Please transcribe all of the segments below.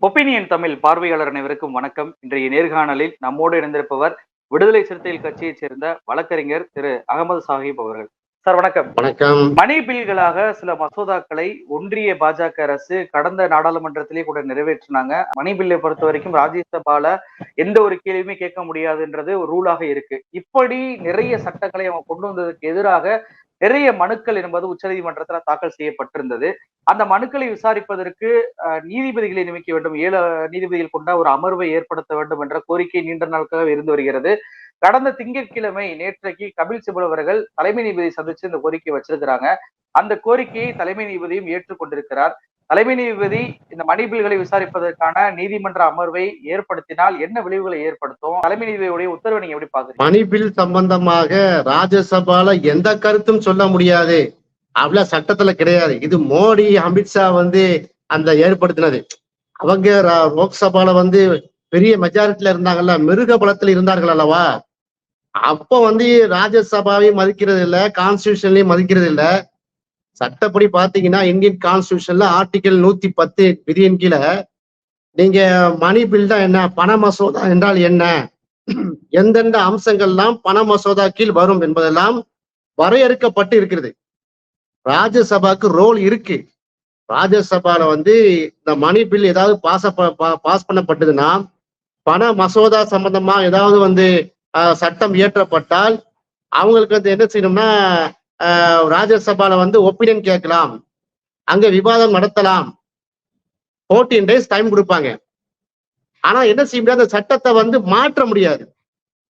Opinion Tamil பார்வையாளர் அனைவருக்கும் வணக்கம். இன்றைய நேர்காணலில் நம்மோடு இணைந்திருப்பவர் விடுதலை சிறுத்தைகள் கட்சியைச் சேர்ந்த வழக்கறிஞர் திரு அகமது சாஹிப் அவர்கள். சார் வணக்கம். வணக்கம். மணி பில்களாக சில மசோதாக்களை ஒன்றிய பாஜக அரசு கடந்த நாடாளுமன்றத்திலே கூட நிறைவேற்றினாங்க. மணி பில்லை பொறுத்த வரைக்கும் ராஜ்யசபால எந்த ஒரு கேள்வியுமே கேட்க முடியாதுன்றது ஒரு ரூலாக இருக்கு. இப்படி நிறைய சட்டங்களை அவங்க கொண்டு வந்ததுக்கு எதிராக நிறைய மனுக்கள் என்பது உச்சநீதிமன்றத்தில் தாக்கல் செய்யப்பட்டிருந்தது. அந்த மனுக்களை விசாரிப்பதற்கு நீதிபதிகளை நியமிக்க வேண்டும், 7 நீதிபதிகள் கொண்ட ஒரு அமர்வை ஏற்படுத்த வேண்டும் என்ற கோரிக்கை நீண்ட நாட்களாக இருந்து வருகிறது. கடந்த திங்கட்கிழமை நேற்றைக்கு கபில் சிபல் அவர்கள் தலைமை நீதிபதி சந்திச்சு இந்த கோரிக்கையை வச்சிருக்கிறாங்க. அந்த கோரிக்கையை தலைமை நீதிபதியும் ஏற்றுக்கொண்டிருக்கிறார். தலைமை நீதிபதி இந்த மணி பில்களை விசாரிப்பதற்கான நீதிமன்ற அமர்வை ஏற்படுத்தினால் என்ன விளைவுகளை ஏற்படுத்தும்? தலைமை நீதிபதியுடைய உத்தரவை நீங்க எப்படி பாக்குறீங்க? மணி பில் சம்பந்தமாக ராஜ்யசபால எந்த கருத்தும் சொல்ல முடியாது, அவ்வளவு சட்டத்துல கிடையாது. இது மோடி அமித்ஷா அந்த ஏற்படுத்தினது. அவங்க லோக்சபால பெரிய மெஜாரிட்டில இருந்தாங்கல்ல, மிருக பலத்துல இருந்தார்கள் அல்லவா. அப்ப ராஜ்யசபாவையும் மதிக்கிறது இல்ல, கான்ஸ்டிடியூஷன்லயும் மதிக்கிறது இல்ல. சட்டப்படி பாத்தீங்கன்னா இந்தியன் கான்ஸ்டிடியூஷன்ல ஆர்டிகல் 110 விதியின் கீழே நீங்க மணி பில் தான் என்ன, பண மசோதா என்றால் என்ன, எந்தெந்த அம்சங்கள்லாம் பண மசோதா கீழ் வரும் என்பதெல்லாம் வரையறுக்கப்பட்டு இருக்கிறது. ராஜ்யசபாக்கு ரோல் இருக்கு. ராஜ்யசபால இந்த மணி பில் ஏதாவது பாஸ் பண்ணப்பட்டதுன்னா, பண மசோதா சம்பந்தமா ஏதாவது சட்டம் இயற்றப்பட்டால் அவங்களுக்கு என்ன செய்யணும்னா, ராஜ்யசபால ஒப்பீனியன் கேட்கலாம், அங்க விவாதம் நடத்தலாம், 14 days டைம் கொடுப்பாங்க. ஆனா என்ன செய்ய முடியாது, அந்த சட்டத்தை மாற்ற முடியாது.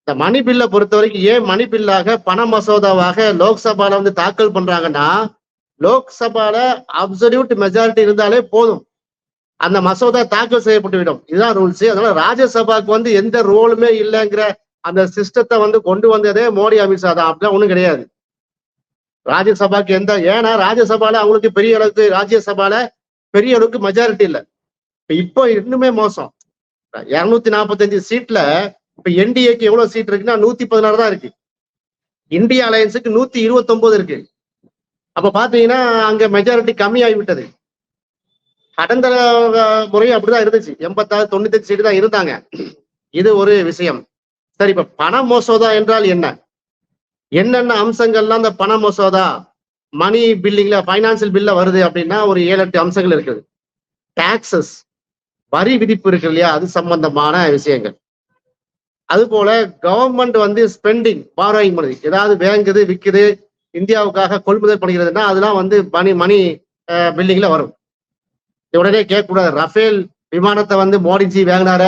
இந்த மணி பில்லை பொறுத்த வரைக்கும் ஏன் மணி பில்லாக பண மசோதாவாக லோக்சபால தாக்கல் பண்றாங்கன்னா, லோக்சபால அப்சல்யூட் மெஜாரிட்டி இருந்தாலே போதும், அந்த மசோதா தாக்கல் செய்யப்பட்டுவிடும். இதுதான் ரூல்ஸ். அதனால ராஜ்யசபாக்கு எந்த ரோலுமே இல்லைங்கிற அந்த சிஸ்டத்தை கொண்டு வந்ததே மோடி அமித்ஷா தான். அப்படிலாம் ஒண்ணும் கிடையாது. ராஜ்யசபாக்கு ஏன்னா ராஜ்யசபால அவங்களுக்கு பெரிய அளவுக்கு ராஜ்யசபால பெரிய அளவுக்கு மெஜாரிட்டி இல்லை. இப்போ இன்னுமே மோசம். 245 சீட்ல இப்ப என்டிஏக்கு எவ்வளவு சீட் இருக்குன்னா 116 தான் இருக்கு. இந்தியா அலையன்ஸுக்கு 129 இருக்கு. அப்ப பாத்தீங்கன்னா அங்க மெஜாரிட்டி கம்மியாகிவிட்டது. கடந்த முறையும் அப்படிதான் இருந்துச்சு. 86 98 சீட்டு தான் இருந்தாங்க. இது ஒரு விஷயம். சரி, இப்ப பண மசோதா என்றால் என்ன, என்னென்ன அம்சங்கள்லாம் அந்த பண மசோதா மணி பில்லிங்ல பைனான்சியல் பில்ல வருது அப்படின்னா ஒரு 7-8 அம்சங்கள் இருக்குது. டாக்ஸஸ், வரி விதிப்பு இருக்கு இல்லையா, அது சம்பந்தமான விஷயங்கள். அது போல கவர்மெண்ட் ஸ்பெண்டிங், பாரோயிங் பண்ணுது, ஏதாவது வாங்குது விற்குது, இந்தியாவுக்காக கொள்முதல் பண்ணுகிறதுனா அதெல்லாம் மணி பில்லிங்ல வரும். உடனே கேட்கக்கூடாது, ரஃபேல் விமானத்தை மோடிஜி வாங்கினார,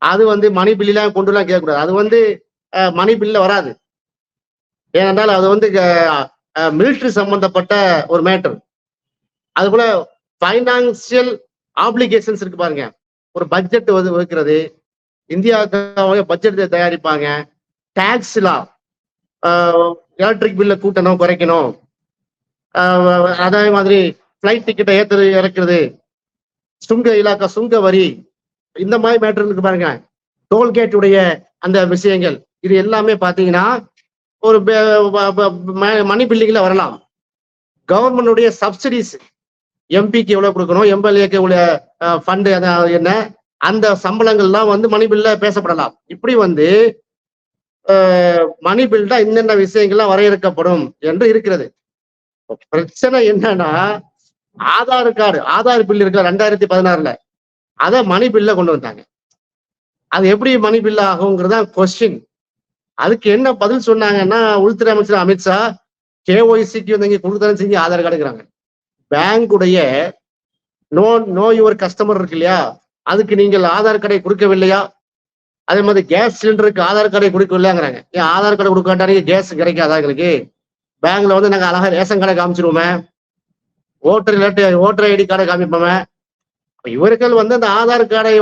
அது மணி பில்லாம் கொண்டுலாம் கேட்கக்கூடாது. அது மணி பில்ல வராது. ஏனென்றால் அது மிலிட்ரி சம்பந்தப்பட்ட ஒரு மேட்டர். அது போல பைனான்சியல் ஆப்ளிகேஷன்ஸ் இருக்கு பாருங்க. ஒரு பட்ஜெட் வைக்கிறது, இந்தியாவுக்காக பட்ஜெட் தயாரிப்பாங்க. டாக்ஸ் லா, எலக்ட்ரிக் பில்ல கூட்டணும் குறைக்கணும், அதே மாதிரி பிளைட் டிக்கெட்டை இறக்குறது, சுங்க இலாக்கா சுங்க வரி, இந்த மாதிரி மேட்டர் இருக்கு பாருங்க. டோல்கேட்டுடைய அந்த விஷயங்கள், இது எல்லாமே பாத்தீங்கன்னா ஒரு மணி பில்லிங்ல வரலாம். கவர்மெண்டுடைய சப்சிடிஸ், எம்பிக்கு எவ்வளவு கொடுக்கணும், எம்எல்ஏக்கு எவ்வளவு ஃபண்டு என்ன, அந்த சம்பளங்கள்லாம் மணி பில்ல பேசப்படலாம். இப்படி மணி பில் தான் என்னென்ன விஷயங்கள்லாம் வரையறுக்கப்படும் என்று இருக்கிறது. பிரச்சனை என்னன்னா, ஆதார் பில் இருக்கிற 2016ல அதை மணி பில்ல கொண்டு வந்தாங்க. அது எப்படி மணி பில் ஆகுங்கிறதா கொஸ்டின். அதுக்கு என்ன பதில் சொன்னாங்கன்னா, உள்துறை அமைச்சர் அமித்ஷா கேஒய்சிக்கு இங்க கொடுத்தாலும் செஞ்சு ஆதார் கார்டுங்கிறாங்க. பேங்குடைய நோ யுவர் கஸ்டமர் இருக்கு இல்லையா, அதுக்கு நீங்கள் ஆதார் கார்டை கொடுக்கவில்லையா, அதே மாதிரி கேஸ் சிலிண்டருக்கு ஆதார் கார்டை கொடுக்கவில்லையாங்கிறாங்க. ஏன் ஆதார் கார்டை கொடுக்காட்டானே கேஸ் கிடைக்காதா எங்களுக்கு? பேங்க்ல நாங்க அழகா ரேஷன் கார்டை காமிச்சிருவோமே, ஓட்டர் ஐடி கார்டை காமிப்போமே. இவர்கள் அந்த ஆதார் கார்டை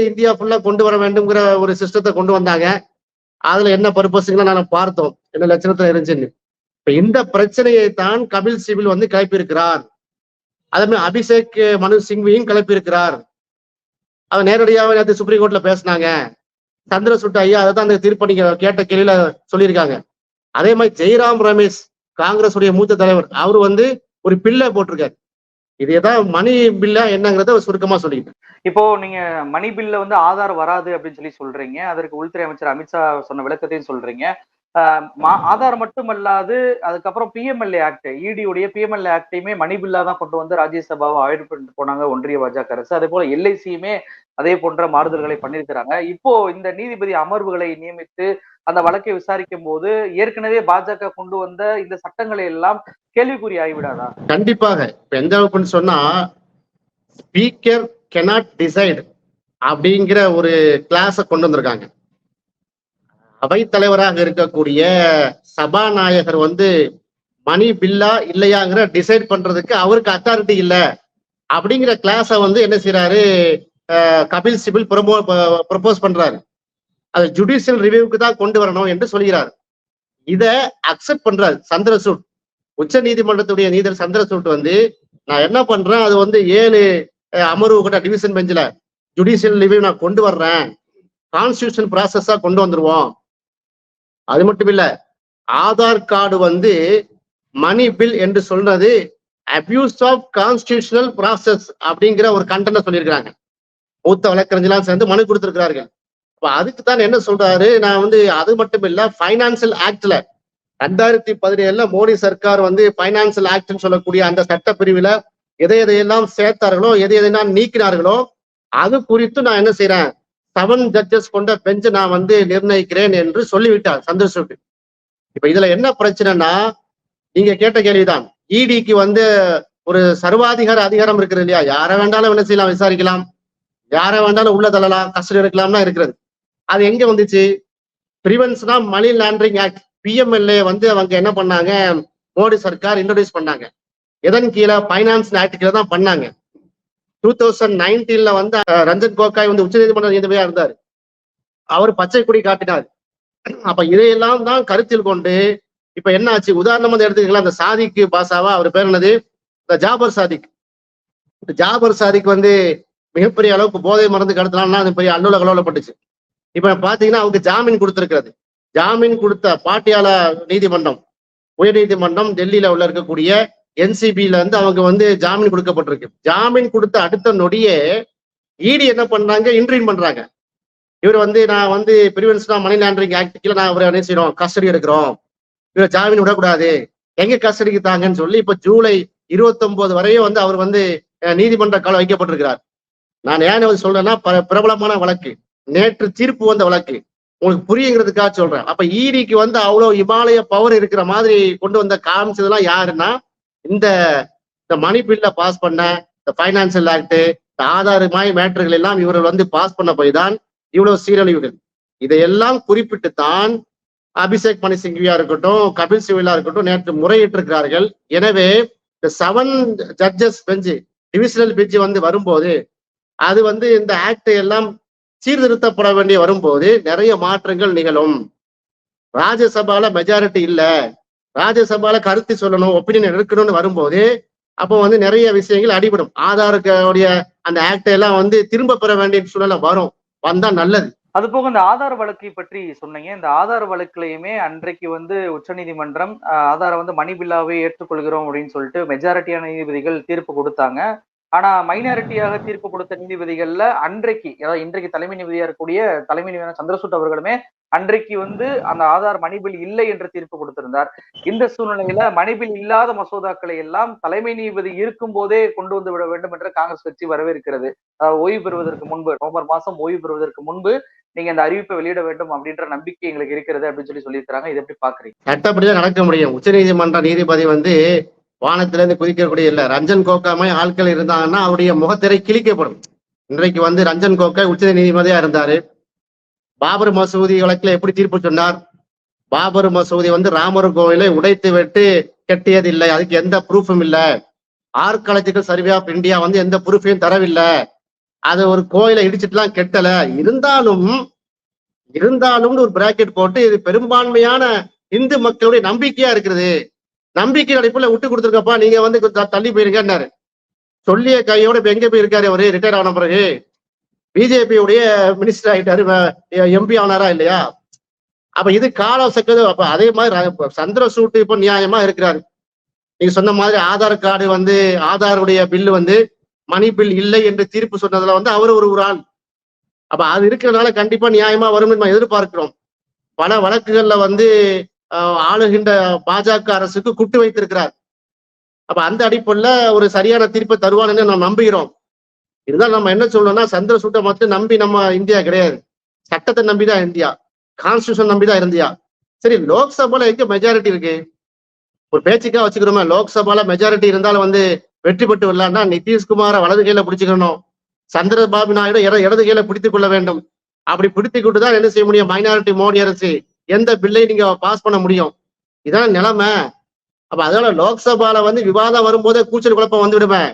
இந்தியா ஃபுல்லா கொண்டு வர வேண்டும்ங்கிற ஒரு சிஸ்டத்தை கொண்டு வந்தாங்க. அதுல என்ன பர்பஸ்லாம் நாங்க பார்த்தோம், என்ன லட்சணத்துல இருந்துச்சுன்னு. இப்ப இந்த பிரச்சனையை தான் கபில் சிபில் கிளப்பியிருக்கிறார். அதே மாதிரி அபிஷேக் மனு சிங்வியும் கிளப்பியிருக்கிறார். அவர் நேரடியாக நேற்று சுப்ரீம் கோர்ட்ல பேசினாங்க. சந்திரசூட் ஐயா அதை தான் அந்த தீர்ப்பை நீங்க கேட்ட கேள்வியில சொல்லியிருக்காங்க. அதே மாதிரி ஜெய்ராம் ரமேஷ், காங்கிரஸ் உடைய மூத்த தலைவர், அவரு ஒரு பில்லை போட்டிருக்காரு. இதுதான் மணி பில்லா என்னங்கிறத சுருக்கமா சொல்லிட்டேன். இப்போ நீங்க மணி பில்ல வந்து ஆதார் வராது அப்படின்னு சொல்லி சொல்றீங்க. அதற்கு உள்துறை அமைச்சர் அமித்ஷா சொன்ன விளக்கத்தையும் சொல்றீங்க. ஆதார் மட்டுமல்லாது அதுக்கப்புறம் பிஎம்எல்ஏ ஆக்ட், இடியுடைய பிஎம்எல்ஏ ஆக்டையுமே மணி பில்லா தான் கொண்டு வந்து ராஜ்யசபாவை அவாய்ட் பண்ணிட்டு போனாங்க ஒன்றிய பாஜக அரசு. அதே போல எல்ஐசியுமே அதே போன்ற மாறுதல்களை பண்ணியிருக்கிறாங்க. இப்போ இந்த நீதிபதி அமர்வுகளை நியமித்து அந்த வழக்கை விசாரிக்கும் போது ஏற்கனவே பாஜக கொண்டு வந்த இந்த சட்டங்களை எல்லாம் கேள்விக்குறி ஆகிவிடாதா? கண்டிப்பாக. இப்ப எந்த அளவுக்குன்னு சொன்னா, ஸ்பீக்கர் cannot decide அப்படிங்கிற ஒரு கிளாஸ கொண்டு வந்திருக்காங்க. அவைத்தலைவராக இருக்கக்கூடிய சபாநாயகர் வந்து மணி பில்லா இல்லையாங்கிற டிசைட் பண்றதுக்கு அவருக்கு அத்தாரிட்டி இல்ல அப்படிங்கிற கிளாஸ வந்து என்ன செய்யறாரு, கபில் சிபில் ப்ரொபோஸ் பண்றாரு. அது ஜுடிஷியல் ரிவ்யூக்கு தான் கொண்டு வரணும் என்று சொல்கிறார். இத அக்செப்ட் பண்றாரு சந்திரசூட். உச்ச நீதிமன்றத்துடைய நீதர் சந்திரசூட் வந்து நான் என்ன பண்றேன், அது வந்து 7 அமர்வு கூட டிவிஷன் பெஞ்சில ஜுடிஷியல் ரிவ்யூ நான் கொண்டு வர்றேன், கான்ஸ்டிடியூஷன் ப்ராசஸா கொண்டு வந்துருவோம். அது மட்டும் இல்ல, ஆதார் கார்டு வந்து மணி பில் என்று சொல்றது அபியூஸ் ஆஃப் கான்ஸ்டிடியூஷனல் ப்ராசஸ் அப்படிங்கிற ஒரு கண்டன சொல்லியிருக்கிறாங்க. மூத்த வழக்கறிஞர்களாம் சேர்ந்து மனு கொடுத்திருக்கிறார்கள். அப்ப அதுக்கு தான் என்ன சொல்றாரு, நான் வந்து அது மட்டும் இல்ல, பைனான்சியல் ஆக்ட்ல 2017 மோடி சர்க்கார் வந்து பைனான்சியல் ஆக்ட்னு சொல்லக்கூடிய அந்த சட்ட பிரிவுல எதையெல்லாம் சேர்த்தார்களோ, எதையெல்லாம் நீக்கினார்களோ அது குறித்து நான் என்ன செய்யறேன், 7 ஜட்ஜஸ் கொண்ட பெஞ்ச் நான் வந்து நிர்ணயிக்கிறேன் என்று சொல்லிவிட்டார் சந்திரசூட். இப்ப இதுல என்ன பிரச்சனைனா, நீங்க கேட்ட கேள்விதான். இடிக்கு வந்து ஒரு சர்வாதிகார அதிகாரம் இருக்கிறது இல்லையா, யாரை வேண்டாலும் என்ன செய்யலாம், விசாரிக்கலாம், யாரை வேண்டாலும் உள்ள தள்ளலாம், கஸ்டடி எடுக்கலாம்னா இருக்கிறது. அது எங்க வந்துச்சு, prevention of money laundering act PMLA வந்து அவங்க என்ன பண்ணாங்க, மோடி சர்க்கார் இன்ட்ரோடியூஸ் பண்ணாங்க. எதன் கீழே, பைனான்ஸ் ஆக்ட் கீழே தான் பண்ணாங்க. 2019 வந்து ரஞ்சன் கோகாய் வந்து உச்சநீதிமன்ற நீதிபதியா இருந்தார். அவர் பச்சை கொடி காட்டினார். அப்ப இதையெல்லாம் தான் கருத்தில் கொண்டு இப்ப என்ன ஆச்சு, உதாரணம் வந்து எடுத்துக்கலாம், அந்த சாதிக்கு பாசாவா அவர் பேர் என்னது, இந்த ஜாபர் சாதிக். ஜாபர் சாதிக் வந்து மிகப்பெரிய அளவுக்கு போதை மருந்து கடத்தலாம்னா அது பெரிய அல்லோல கலவலப்பட்டுச்சு. இப்ப பாத்தீங்கன்னா அவருக்கு ஜாமீன் கொடுத்திருக்கிறது. ஜாமீன் கொடுத்த பாட்டியாலா நீதிமன்றம், உயர் நீதிமன்றம் டெல்லியில உள்ள இருக்கக்கூடிய என்சிபில இருந்து அவங்க வந்து ஜாமீன் கொடுக்கப்பட்டிருக்கு. ஜாமீன் கொடுத்த அடுத்த நொடியே இடி என்ன பண்றாங்க, இன்ட்ரீன் பண்றாங்க. இவர் வந்து நான் வந்து prevention of money laundering act கீழே நான் அவரை என்ன செய்யறோம், கஸ்டடி எடுக்கிறோம், இவர் ஜாமீன் விடக்கூடாது, எங்க கஸ்டடிக்கு தாங்கன்னு சொல்லி இப்ப ஜூலை 29 வரையும் வந்து அவர் வந்து நீதிமன்ற காலம் வைக்கப்பட்டிருக்கிறார். நான் ஏன் சொல்றேன்னா, பிரபலமான வழக்கு, நேற்று தீர்ப்பு வந்த வழக்கு, உங்களுக்கு புரியுங்கிறதுக்காக சொல்றேன். அப்ப இடிக்கு வந்து அவ்வளவு இமாலய பவர் இருக்கிற மாதிரி கொண்டு வந்த காமிச்சதெல்லாம் யாருன்னா, இந்த மணி பில்ல பாஸ் பண்ண, இந்த பைனான்சியல் ஆக்ட், இந்த ஆதார் மேட்டர்கள் எல்லாம் இவர்கள் வந்து பாஸ் பண்ண போய் தான் இவ்வளவு சீரழிவுகள். இதையெல்லாம் குறிப்பிட்டு தான் அபிஷேக் மணி சிங்வியா இருக்கட்டும், கபில் சிபிலா இருக்கட்டும் நேற்று முறையிட்டிருக்கிறார்கள். எனவே இந்த 7 ஜட்ஜஸ் பெஞ்ச், டிவிஷனல் பெஞ்ச் வந்து வரும்போது அது வந்து இந்த ஆக்ட் எல்லாம் சீர்திருத்தப்பட வேண்டிய வரும்போது நிறைய மாற்றங்கள் நிகழும். ராஜ்யசபால மெஜாரிட்டி இல்ல, ராஜ்யசபால கருத்து சொல்லணும், ஒப்பீனியன் எடுக்கணும்னு வரும்போது அப்போ வந்து நிறைய விஷயங்கள் அடிபடும். ஆதாருடைய அந்த ஆக்ட் எல்லாம் வந்து திரும்ப பெற வேண்டிய சூழ்நிலை வரும், வந்தா நல்லது. அது போக இந்த ஆதார் வழக்கை பற்றி சொன்னீங்க. இந்த ஆதார் வழக்குலையுமே அன்றைக்கு வந்து உச்சநீதிமன்றம் ஆதாரை வந்து மணி பில்லாவே ஏற்றுக்கொள்கிறோம் அப்படின்னு சொல்லிட்டு மெஜாரிட்டியான நீதிபதிகள் தீர்ப்பு கொடுத்தாங்க. ஆனா மைனாரிட்டியாக தீர்ப்பு கொடுத்த நீதிபதிகள்ல அன்றைக்கு, அதாவது இன்றைக்கு தலைமை நீதிபதியா இருக்கக்கூடிய தலைமை நீதிபதி சந்திரசூட் அவர்களுமே அன்றைக்கு வந்து அந்த ஆதார் மணிபில் இல்லை என்று தீர்ப்பு கொடுத்திருந்தார். இந்த சூழ்நிலையில மணிபில் இல்லாத மசோதாக்களை எல்லாம் தலைமை நீதிபதி இருக்கும் போதே கொண்டு வந்து விட வேண்டும் என்று காங்கிரஸ் கட்சி வரவேற்கிறது. ஓய்வு பெறுவதற்கு முன்பு, நவம்பர் மாசம் ஓய்வு பெறுவதற்கு முன்பு நீங்க இந்த அறிவிப்பை வெளியிட வேண்டும் அப்படின்ற நம்பிக்கை எங்களுக்கு இருக்கிறது அப்படின்னு சொல்லியிருக்காங்க. இதை எப்படி பாக்குறீங்க? சட்டப்படிதான் நடக்க முடியும். உச்ச நீதிமன்ற நீதிபதி வந்து வானத்திலிருந்து குதிக்கக்கூடிய இல்ல. ரஞ்சன் கோகாய் ஆட்கள் இருந்தாங்கன்னா அவருடைய முகத்திரை கிழிக்கப்படும். இன்றைக்கு வந்து ரஞ்சன் கோகாய் உச்ச நீதிபதியா இருந்தாரு. பாபர் மசூதி வழக்குல எப்படி தீர்ப்பு சொன்னார், பாபர் மசூதி வந்து ராமர் கோவிலை உடைத்து விட்டு கட்டியது இல்லை, அதுக்கு எந்த ப்ரூஃபும் இல்ல, ஆர்காலஜிக்கல் சர்வே ஆஃப் இந்தியா வந்து எந்த ப்ரூஃபையும் தரவில்லை, அது ஒரு கோயிலை இடிச்சிட்டுலாம் கெட்டல, இருந்தாலும் ஒரு பிராக்கெட் போட்டு இது பெரும்பான்மையான இந்து மக்களுடைய நம்பிக்கையா இருக்கிறது, நம்பிக்கை அடிப்புல விட்டு கொடுத்துருக்கப்பா, நீங்க வந்து தள்ளி போயிருக்காரு. சொல்லிய கையோட இப்ப எங்க போயிருக்காரு, அவரு ரிட்டையர் ஆன பிறகு பிஜேபி உடைய மினிஸ்டர் ஆயிட்டாரு, எம்பி ஆனாரா இல்லையா? அப்ப இது காலம் சக்கது. அப்ப அதே மாதிரி சந்திரசூட் இப்ப நியாயமா இருக்கிறாரு. நீங்க சொன்ன மாதிரி ஆதார் கார்டு வந்து ஆதாருடைய பில்லு வந்து மணி பில் இல்லை என்று தீர்ப்பு சொன்னதுல வந்து அவர் ஒரு ஆள். அப்ப அது இருக்கிறதுனால கண்டிப்பா நியாயமா வரும் நம்ம எதிர்பார்க்கிறோம். பல வழக்குகள்ல வந்து ஆளுகின்ற பாஜக அரசுக்கு குட்டு வைத்திருக்கிறார். அப்ப அந்த அடிப்படையில ஒரு சரியான தீர்ப்பை தருவான்னு நாம் நம்புகிறோம். இருந்தாலும் நம்ம என்ன சொல்லணும்னா சந்திர சூட்டை மட்டும் நம்பி நம்ம இந்தியா கிடையாது. சட்டத்தை நம்பிதான் இந்தியா, கான்ஸ்டியூஷன் நம்பிதான் இந்தியா. சரி, லோக்சபால எங்க மெஜாரிட்டி இருக்கு? ஒரு பேச்சுக்கா வச்சுக்கிறோமா, லோக்சபால மெஜாரிட்டி இருந்தாலும் வந்து வெற்றி பெற்று வரலாம்னா நிதிஷ்குமாரை வலது கையில பிடிச்சுக்கணும், சந்திரபாபு நாயுடு இடது கையில பிடித்துக் கொள்ள வேண்டும். அப்படி பிடித்துக் கொண்டுதான் என்ன செய்ய முடியும்? மைனாரிட்டி மோடி அரசு எந்த பில்லை நீங்க பாஸ் பண்ண முடியும்? இதான் நிலைமை. அப்ப அதனால லோக்சபால வந்து விவாதம் வரும்போதே கூச்சல் குழப்பம் வந்து விடுவேன்.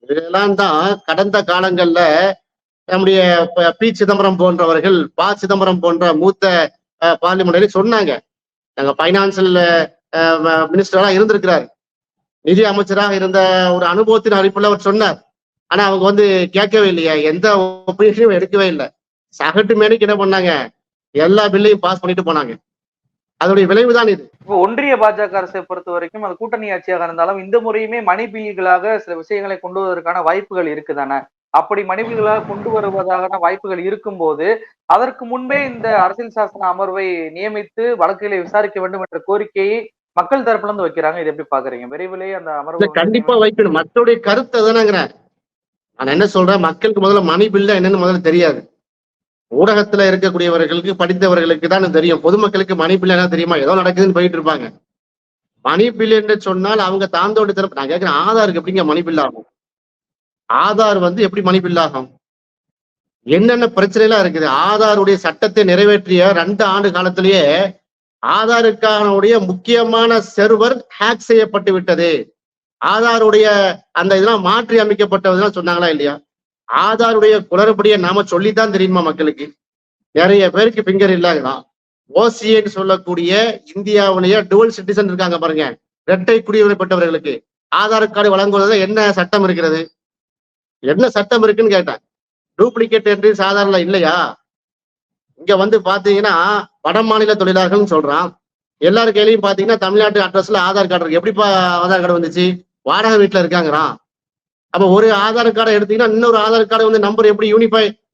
இதெல்லாம் தான் கடந்த காலங்கள்ல நம்முடைய பி சிதம்பரம் போன்றவர்கள், ப சிதம்பரம் போன்ற மூத்த பார்லிமெண்ட் சொன்னாங்க. நாங்க பைனான்சியல் மினிஸ்டரா இருந்திருக்கிறார், நிதி அமைச்சராக இருந்த ஒரு அனுபவத்தின் அடிப்படையில் அவர் சொன்னார். ஆனா அவங்க வந்து கேட்கவே இல்லையா, எந்த ஒப்பீனியனும் எடுக்கவே இல்லை. சகட்டு மேனிக்கு என்ன பண்ணாங்க, எல்லா பில்லையும் பாஸ் பண்ணிட்டு போனாங்க. அதோடைய விளைவுதான் இது. இப்போ ஒன்றிய பாஜக அரசை பொறுத்த வரைக்கும் அது கூட்டணி ஆட்சியாக இருந்தாலும் இந்த முறையுமே மணி பில்களாக சில விஷயங்களை கொண்டு வருவதற்கான வாய்ப்புகள் இருக்குதானே? அப்படி மணி பில்களாக கொண்டு வருவதான வாய்ப்புகள் இருக்கும்போது அதற்கு முன்பே இந்த அரசியல் சாசன அமர்வை நியமித்து வழக்குகளை விசாரிக்க வேண்டும் என்ற கோரிக்கையை மக்கள் தரப்புல இருந்து வைக்கிறாங்க. இது எப்படி பாக்குறீங்க? விரைவிலேயே அந்த அமர்வு கண்டிப்பா வைக்கணும். மக்களுடைய கருத்து தானேங்கிறேன். நான் என்ன சொல்றேன், மக்களுக்கு முதல்ல மணி பில்ல என்னன்னு முதல்ல தெரியாது. ஊடகத்துல இருக்கக்கூடியவர்களுக்கு, படித்தவர்களுக்கு தான் தெரியும். பொதுமக்களுக்கு மணி பில் என்ன தெரியுமா? ஏதோ நடக்குதுன்னு போயிட்டு இருப்பாங்க. மணி பில் என்று சொன்னால் அவங்க தாந்தோடு தரப்பு. நான் கேட்கிறேன், ஆதாருக்கு எப்படிங்க மணி பில் ஆகும்? ஆதார் வந்து எப்படி மணி பில் ஆகும்? என்னென்ன பிரச்சனை எல்லாம் இருக்குது? ஆதாருடைய சட்டத்தை நிறைவேற்றிய 2 ஆண்டு காலத்திலேயே ஆதாருக்கான முக்கியமான செர்வர் ஹேக் செய்யப்பட்டு விட்டது. ஆதாருடைய அந்த இதெல்லாம் மாற்றி அமைக்கப்பட்டதுலாம் சொன்னாங்களா இல்லையா? ஆதாருடைய குளறுபடியை நாம சொல்லித்தான் தெரியுமா மக்களுக்கு? நிறைய பேருக்கு பிங்கர் இல்லாதான். ஓசிஏன்னு சொல்லக்கூடிய இந்தியாவுடைய டுவல் சிட்டிசன் இருக்காங்க பாருங்க, இரட்டை குடியுரிமை பெற்றவர்களுக்கு ஆதார் கார்டு வழங்குவதில் என்ன சட்டம் இருக்கிறது? என்ன சட்டம் இருக்குன்னு கேட்டேன். டூப்ளிகேட் என்று சாதாரண இல்லையா? இங்க வந்து பாத்தீங்கன்னா வட மாநில தொழிலாளர்கள் சொல்றான். எல்லாரு கையிலையும் பாத்தீங்கன்னா தமிழ்நாட்டு அட்ரஸ்ல ஆதார் கார்டு இருக்கு. எப்படிப்பா ஆதார் கார்டு வந்துச்சு? வாடகை வீட்டுல இருக்காங்கிறான். அப்ப ஒரு ஆதார் கார்டை எடுத்தீங்கன்னா இன்னொரு ஆதார் கார்டு வந்து நம்பர் எப்படி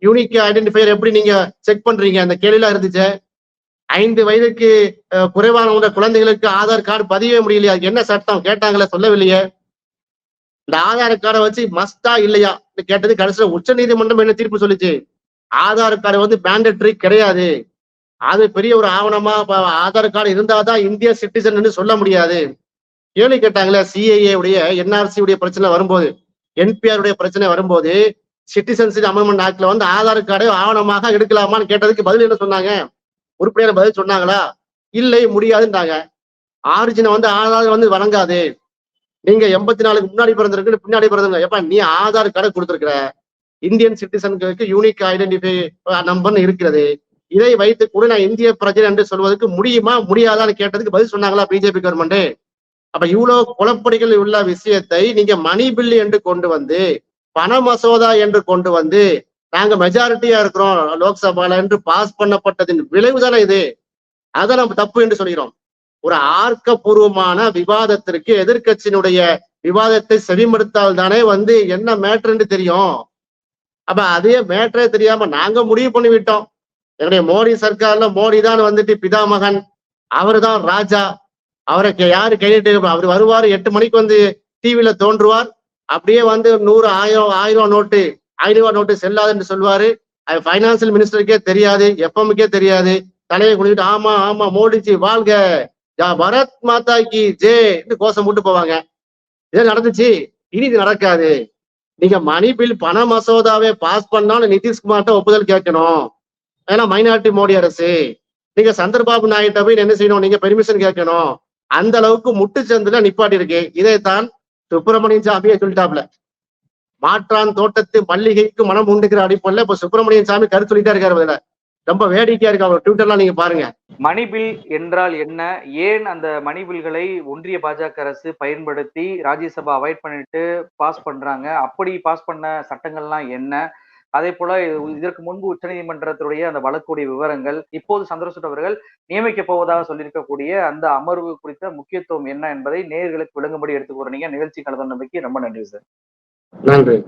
யூனிக் ஐடென்டிஃபையர் எப்படி நீங்க செக் பண்றீங்க? அந்த கேள்வியெல்லாம் இருந்துச்சு. 5 வயதுக்கு குறைவான உள்ள குழந்தைகளுக்கு ஆதார் கார்டு பதிவே முடியலையா? என்ன சட்டம் கேட்டாங்களே, சொல்லவில்லையே. இந்த ஆதார் கார்டை வச்சு மஸ்டா இல்லையா கேட்டது கடைசியில உச்ச நீதிமன்றம் என்ன தீர்ப்பு சொல்லிச்சு? ஆதார் கார்டு வந்து மேண்டேட்டரி கிடையாது. அது பெரிய ஒரு ஆவணமா ஆதார் கார்டு இருந்தாதான் இந்திய சிட்டிசன் சொல்ல முடியாது. கேள்வி கேட்டாங்களே, சிஐஏ உடைய என்ஆர்சி உடைய பிரச்சனை வரும்போது, என்பிஆர் உடைய பிரச்சனை வரும்போது, சிட்டிசன்ஷிப் அமெண்ட்மெண்ட் ஆக்ட்ல வந்து ஆதார் கார்டை ஆவணமாக எடுக்கலாமான்னு கேட்டதுக்கு பதில் என்ன சொன்னாங்க? உருப்படியான பதில் சொன்னாங்களா? இல்லை, முடியாதுன்றாங்க. ஆரிஜினை வந்து ஆதார் வந்து வழங்காது. நீங்க 84க்கு முன்னாடி பிறந்திருக்கு, பின்னாடி பிறந்திருக்க, எப்ப நீ ஆதார் கார்டை கொடுத்திருக்கிற, இந்தியன் சிட்டிசன்களுக்கு யூனிக் ஐடென்டிஃபை நம்பர்னு இருக்கிறது, இதை வைத்து கூட நான் இந்திய பிரஜை என்று சொல்வதற்கு முடியுமா முடியாதான்னு கேட்டதுக்கு பதில் சொன்னாங்களா பிஜேபி கவர்மெண்ட்? அப்ப இவ்வளவு குழப்படிகள் உள்ள விஷயத்தை நீங்க மணி பில் என்று கொண்டு வந்து, பண மசோதா என்று கொண்டு வந்து, நாங்க மெஜாரிட்டியா இருக்கிறோம் லோக்சபால என்று பாஸ் பண்ணப்பட்டதின் விளைவு தானே இது. அதை நம்ம தப்பு என்று சொல்கிறோம். ஒரு ஆர்க்கப்பூர்வமான விவாதத்திற்கு எதிர்கட்சியினுடைய விவாதத்தை செவிமடுத்தால் தானே வந்து என்ன மேட்டர் என்று தெரியும். அப்ப அதே மேட்டரே தெரியாம நாங்க முடிவு பண்ணிவிட்டோம். என்னுடைய மோடி சர்க்கார்ல மோடி தான் வந்துட்டு பிதாமகன், அவரு தான் ராஜா, அவரை யாரு கையிட்டு அவர் வருவார், 8 மணிக்கு வந்து டிவில தோன்றுவார், அப்படியே வந்து 100 1000 நோட்டு 500 நோட்டு செல்லாதுன்னு சொல்லுவாரு. அது பைனான்சியல் மினிஸ்டருக்கே தெரியாது, எஃப்எம்க்கே தெரியாது. தலையை குடிக்கிட்டு ஆமா ஆமா மோடிஜி வாழ்க, பரத் மாதாக்கு ஜே கோஷம் போட்டு போவாங்க. இதே நடந்துச்சு. இனி இது நடக்காது. நீங்க மணி பில் பண மசோதாவை பாஸ் பண்ணாலும் நிதிஷ்குமார்ட்ட ஒப்புதல் கேட்கணும். ஏன்னா மைனாரிட்டி மோடி அரசு. நீங்க சந்திரபாபு நாயுட்ட போய் என்ன செய்யணும்? நீங்க பெர்மிஷன் கேட்கணும். அந்த அளவுக்கு முட்டுச்சந்துல நிப்பாட்டி இருக்கு. இதைத்தான் சுப்பிரமணியன் சாமியை சொல்லிட்டாப்ல. மாற்றான் தோட்டத்து மல்லிகைக்கு மனம் உண்டுகிற அடிப்படையில இப்ப சுப்பிரமணியன் சாமி கருத்து சொல்லிட்டா இருக்காரு. அதுல ரொம்ப வேடிக்கையா இருக்கு. அவர் ட்விட்டர்லாம் நீங்க பாருங்க. மணி பில் என்றால் என்ன? ஏன் அந்த மணி பில்களை ஒன்றிய பாஜக அரசு பயன்படுத்தி ராஜ்யசபா அவாய்ட் பண்ணிட்டு பாஸ் பண்றாங்க? அப்படி பாஸ் பண்ண சட்டங்கள்லாம் என்ன? அதே போல இதற்கு முன்பு உச்சநீதிமன்றத்துடைய அந்த வழக்குடைய விவரங்கள், இப்போது சந்திரசூட் அவர்கள் நியமிக்க போவதாக சொல்லியிருக்கக்கூடிய அந்த அமர்வு குறித்த முக்கியத்துவம் என்ன என்பதை நேயர்களுக்கு விளங்கும்படி எடுத்துக் கூறீங்க. நிகழ்ச்சி கலந்தமைக்கு ரொம்ப நன்றி சார். நன்றி.